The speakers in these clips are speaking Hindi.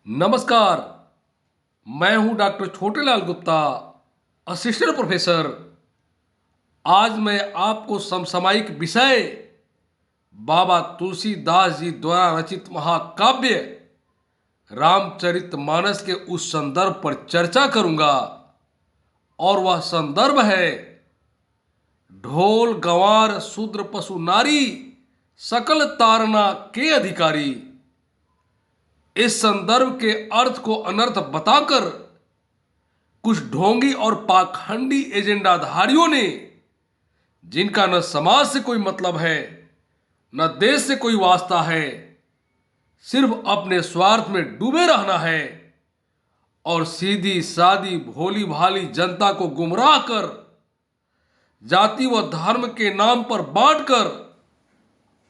नमस्कार। मैं हूं doctor Chhotelal Gupta, assistant professor. आज मैं आपको समसामयिक विषय बाबा तुलसीदास जी द्वारा रचित महाकाव्य रामचरितमानस के उस संदर्भ पर चर्चा करूंगा। और वह संदर्भ है ढोल गंवार शूद्र पशु नारी सकल तारना के अधिकारी। इस संदर्भ के अर्थ को अनर्थ बताकर कुछ ढोंगी और पाखंडी एजेंडाधारियों ने, जिनका न समाज से कोई मतलब है न देश से कोई वास्ता है, सिर्फ अपने स्वार्थ में डूबे रहना है और सीधी सादी भोली भाली जनता को गुमराह कर जाति व धर्म के नाम पर बांटकर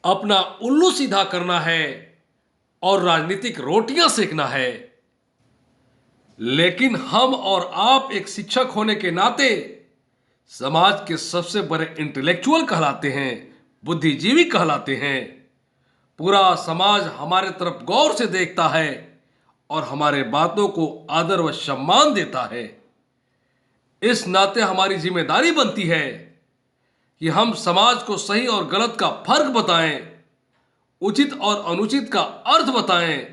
अपना उल्लू सीधा करना है और राजनीतिक रोटियां सेकना है। लेकिन हम और आप एक शिक्षक होने के नाते समाज के सबसे बड़े इंटेलेक्चुअल कहलाते हैं, बुद्धिजीवी कहलाते हैं। पूरा समाज हमारे तरफ गौर से देखता है और हमारे बातों को आदर व सम्मान देता है। इस नाते हमारी जिम्मेदारी बनती है कि हम समाज को सही और गलत का फर्क बताएं, उचित और अनुचित का अर्थ बताएं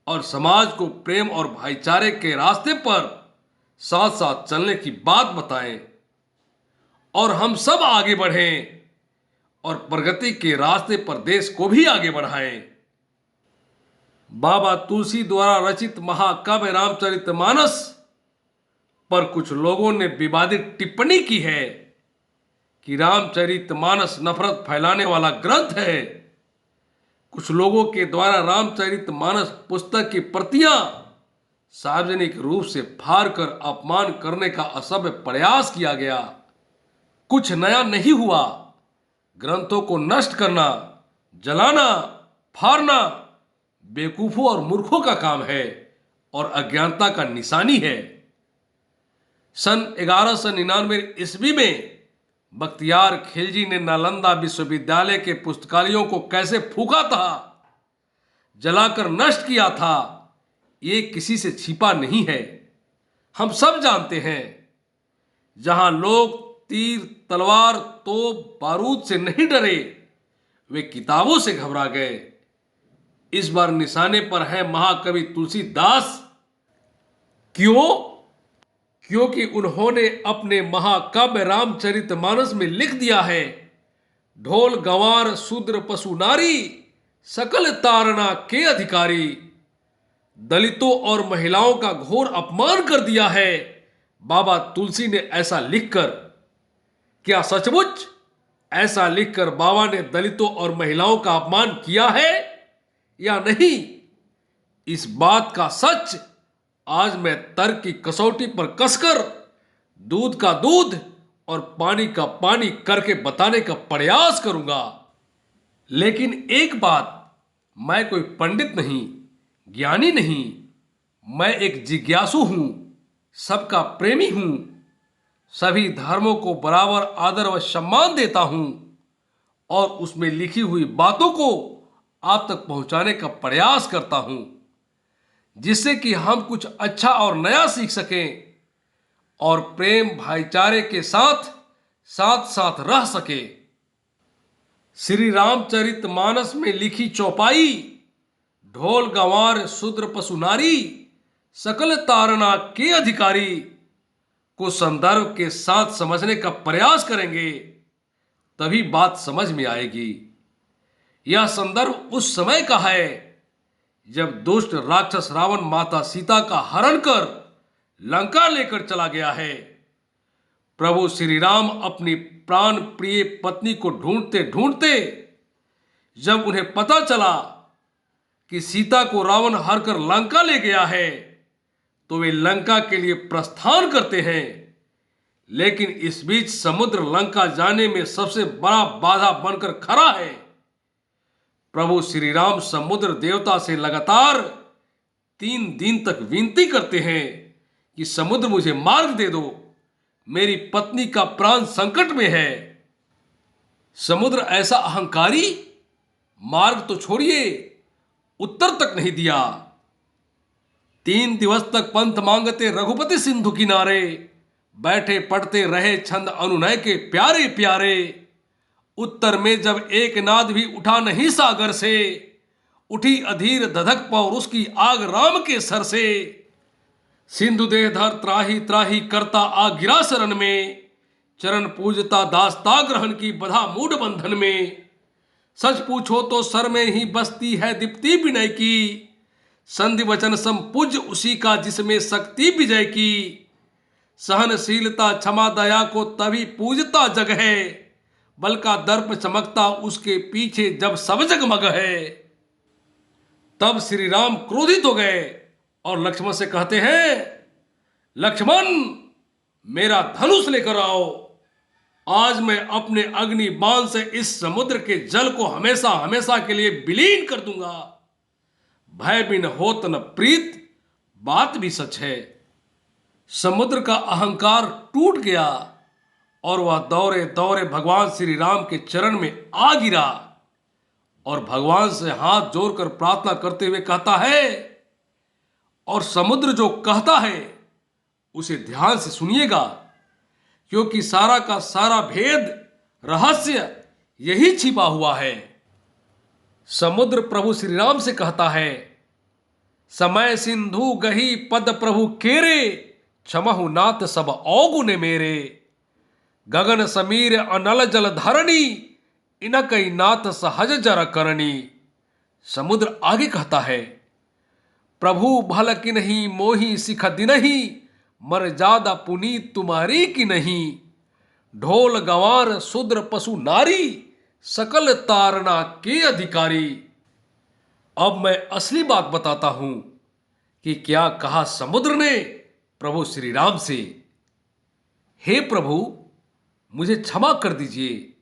और समाज को प्रेम और भाईचारे के रास्ते पर साथ साथ चलने की बात बताएं और हम सब आगे बढ़ें और प्रगति के रास्ते पर देश को भी आगे बढ़ाएं। बाबा तुलसी द्वारा रचित महाकाव्य रामचरितमानस पर कुछ लोगों ने विवादित टिप्पणी की है कि रामचरितमानस नफरत फैलाने वाला ग्रंथ है। कुछ लोगों के द्वारा रामचरितमानस पुस्तक की प्रतियां सार्वजनिक रूप से फाड़कर अपमान करने का असभ्य प्रयास किया गया। कुछ नया नहीं हुआ। ग्रंथों को नष्ट करना, जलाना, फाड़ना बेवकूफों और मूर्खों का काम है और अज्ञानता का निशानी है। सन 1199 ईस्वी में बख्तियार खिलजी ने नालंदा विश्वविद्यालय के पुस्तकालयों को कैसे फूका था, जलाकर नष्ट किया था, ये किसी से छिपा नहीं है। हम सब जानते हैं। जहां लोग तीर तलवार तोप बारूद से नहीं डरे, वे किताबों से घबरा गए। इस बार निशाने पर है महाकवि तुलसीदास। क्यों? क्योंकि उन्होंने अपने महाकाव्य रामचरितमानस में लिख दिया है, ढोल गंवार शूद्र पशु नारी सकल तारना के अधिकारी। दलितों और महिलाओं का घोर अपमान कर दिया है बाबा तुलसी ने ऐसा लिखकर। क्या सचमुच ऐसा लिखकर बाबा ने दलितों और महिलाओं का अपमान किया है या नहीं? इस बात का सच आज मैं तर्क की कसौटी पर कसकर दूध का दूध और पानी का पानी करके बताने का प्रयास करूंगा। लेकिन एक बात, मैं कोई पंडित नहीं, ज्ञानी नहीं, मैं एक जिज्ञासु हूं, सबका प्रेमी हूं, सभी धर्मों को बराबर आदर व सम्मान देता हूं और उसमें लिखी हुई बातों को आप तक पहुंचाने का प्रयास करता हूं, जिससे कि हम कुछ अच्छा और नया सीख सकें और प्रेम भाईचारे के साथ साथ साथ रह सके। श्री रामचरितमानस में लिखी चौपाई ढोल गंवार शूद्र पशु नारी सकल तारना के अधिकारी को संदर्भ के साथ समझने का प्रयास करेंगे, तभी बात समझ में आएगी। यह संदर्भ उस समय का है जब दुष्ट राक्षस रावण माता सीता का हरण कर लंका लेकर चला गया है। प्रभु श्री राम अपनी प्राण प्रिय पत्नी को ढूंढते ढूंढते जब उन्हें पता चला कि सीता को रावण हर कर लंका ले गया है, तो वे लंका के लिए प्रस्थान करते हैं। लेकिन इस बीच समुद्र लंका जाने में सबसे बड़ा बाधा बनकर खड़ा है। प्रभु श्री राम समुद्र देवता से लगातार 3 दिन तक विनती करते हैं कि समुद्र मुझे मार्ग दे दो, मेरी पत्नी का प्राण संकट में है। समुद्र ऐसा अहंकारी, मार्ग तो छोड़िए उत्तर तक नहीं दिया। 3 दिवस तक पंथ मांगते रघुपति सिंधु किनारे, बैठे पढ़ते रहे छंद अनुनय के प्यारे प्यारे। उत्तर में जब एक नाद भी उठा नहीं सागर से, उठी अधीर धधक पौर उसकी आग राम के सर से। सिंधु देह धर त्राही त्राही करता आ गिरा शरण में, चरण पूजता दासता ग्रहण की बधा मूड बंधन में। सच पूछो तो सर में ही बसती है दीप्ति विनय की, संधि वचन संपूज उसी का जिसमें शक्ति विजय की। सहनशीलता क्षमा दया को तभी पूजता जग है, बल का दर्प चमकता उसके पीछे जब सब जगमग है। तब श्री राम क्रोधित हो गए और लक्ष्मण से कहते हैं, लक्ष्मण मेरा धनुष लेकर आओ, आज मैं अपने अग्नि बाण से इस समुद्र के जल को हमेशा हमेशा के लिए विलीन कर दूंगा। भय बिन होत न प्रीत, बात भी सच है। समुद्र का अहंकार टूट गया और वह दौरे दौरे भगवान श्री राम के चरण में आ गिरा और भगवान से हाथ जोड़कर प्रार्थना करते हुए कहता है, और समुद्र जो कहता है उसे ध्यान से सुनिएगा, क्योंकि सारा का सारा भेद रहस्य यही छिपा हुआ है। समुद्र प्रभु श्री राम से कहता है, समय सिंधु गही पद प्रभु केरे, क्षमहु नाथ सब औगुने मेरे। गगन समीर अनल जल धरणी, इनकई नाथ सहज जर करणी। समुद्र आगे कहता है, प्रभु भल की नहीं मोही सिख दिनही, मर जादा पुनीत तुम्हारी की नहीं। ढोल गंवार शूद्र पशु नारी, सकल तारना के अधिकारी। अब मैं असली बात बताता हूं कि क्या कहा समुद्र ने प्रभु श्री राम से। हे प्रभु, मुझे क्षमा कर दीजिए।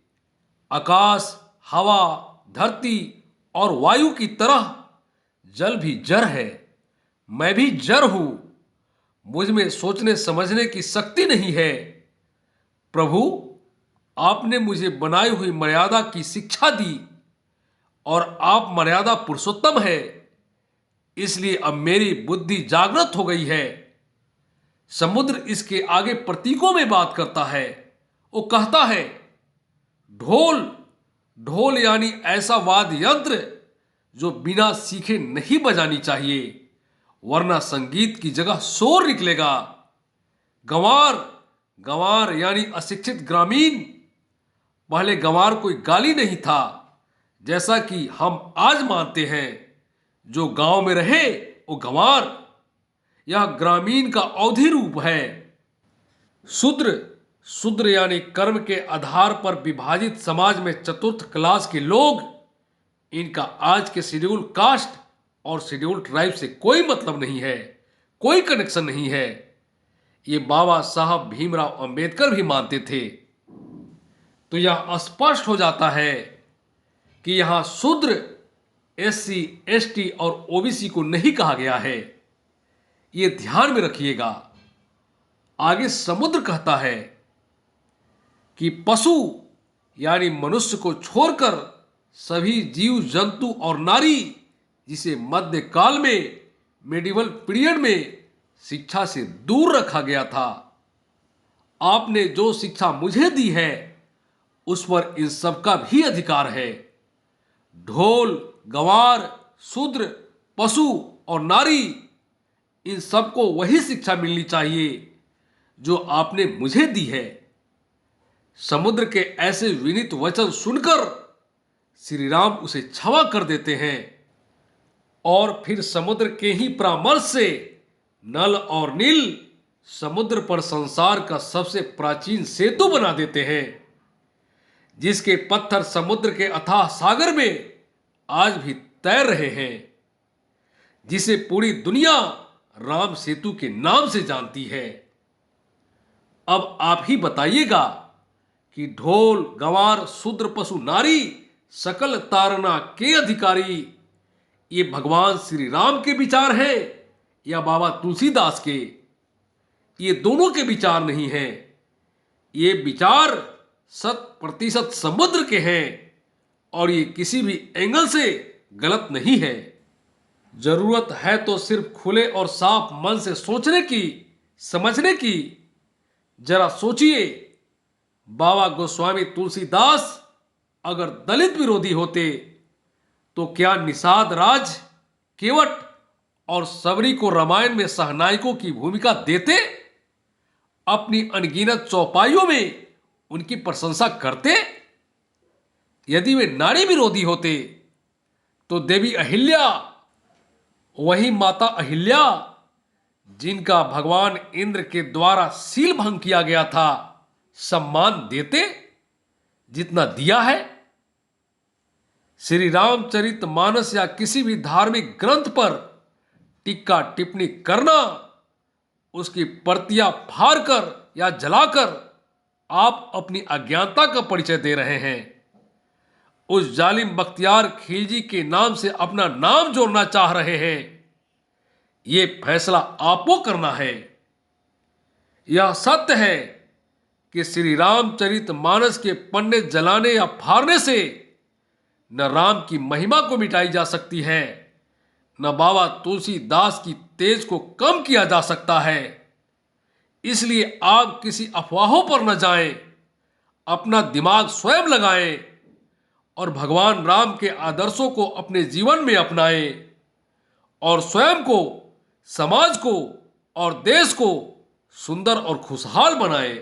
आकाश, हवा, धरती और वायु की तरह जल भी जड़ है, मैं भी जड़ हूं। मुझ में सोचने समझने की शक्ति नहीं है। प्रभु, आपने मुझे बनाई हुई मर्यादा की शिक्षा दी और आप मर्यादा पुरुषोत्तम है, इसलिए अब मेरी बुद्धि जागृत हो गई है। समुद्र इसके आगे प्रतीकों में बात करता है। वो कहता है, ढोल, ढोल यानी ऐसा वाद्य यंत्र जो बिना सीखे नहीं बजानी चाहिए, वरना संगीत की जगह शोर निकलेगा। गंवार, गंवार यानी अशिक्षित ग्रामीण। पहले गंवार कोई गाली नहीं था, जैसा कि हम आज मानते हैं। जो गांव में रहे वो गंवार। यह ग्रामीण का अवधि रूप है। शूद्र, शूद्र यानी कर्म के आधार पर विभाजित समाज में चतुर्थ क्लास के लोग। इनका आज के शेड्यूल कास्ट और शेड्यूल ट्राइब से कोई मतलब नहीं है, कोई कनेक्शन नहीं है। ये बाबा साहब भीमराव अंबेडकर भी मानते थे। तो यह स्पष्ट हो जाता है कि यहां शूद्र, एससी, एसटी और ओबीसी को नहीं कहा गया है। ये ध्यान में रखिएगा। आगे समुद्र कहता है कि पशु यानी मनुष्य को छोड़कर सभी जीव जंतु और नारी, जिसे मध्य काल में मेडिवल पीरियड में शिक्षा से दूर रखा गया था। आपने जो शिक्षा मुझे दी है उस पर इन सबका भी अधिकार है। ढोल, गंवार, शूद्र, पशु और नारी, इन सबको वही शिक्षा मिलनी चाहिए जो आपने मुझे दी है। समुद्र के ऐसे विनीत वचन सुनकर श्री राम उसे क्षमा कर देते हैं और फिर समुद्र के ही परामर्श से नल और नील समुद्र पर संसार का सबसे प्राचीन सेतु बना देते हैं, जिसके पत्थर समुद्र के अथाह सागर में आज भी तैर रहे हैं, जिसे पूरी दुनिया राम सेतु के नाम से जानती है। अब आप ही बताइएगा कि ढोल, गंवार, शूद्र, पशु, नारी, सकल तारना के अधिकारी, ये भगवान श्री राम के विचार हैं या बाबा तुलसीदास के? ये दोनों के विचार नहीं हैं। ये विचार 100% समुद्र के हैं और ये किसी भी एंगल से गलत नहीं है। जरूरत है तो सिर्फ खुले और साफ मन से सोचने की, समझने की। जरा सोचिए, बाबा गोस्वामी तुलसीदास अगर दलित विरोधी होते तो क्या निषाद राज, केवट और सबरी को रामायण में सहनायकों की भूमिका देते? अपनी अनगिनत चौपाइयों में उनकी प्रशंसा करते? यदि वे नारी विरोधी होते तो देवी अहिल्या, वही माता अहिल्या जिनका भगवान इंद्र के द्वारा सील भंग किया गया था, सम्मान देते जितना दिया है? श्री रामचरितमानस या किसी भी धार्मिक ग्रंथ पर टीका टिप्पणी करना, उसकी प्रतियां फाड़कर या जलाकर आप अपनी अज्ञानता का परिचय दे रहे हैं। उस जालिम बख्तियार खिलजी के नाम से अपना नाम जोड़ना चाह रहे हैं। यह फैसला आपको करना है। यह सत्य है कि श्री रामचरितमानस के पन्ने जलाने या फाड़ने से न राम की महिमा को मिटाई जा सकती है, न बाबा तुलसीदास की तेज को कम किया जा सकता है। इसलिए आप किसी अफवाहों पर न जाएं, अपना दिमाग स्वयं लगाएं और भगवान राम के आदर्शों को अपने जीवन में अपनाएं और स्वयं को, समाज को और देश को सुंदर और खुशहाल बनाएं।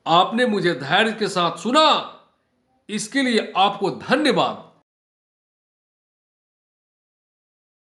आपने मुझे धैर्य के साथ सुना, इसके लिए आपको धन्यवाद।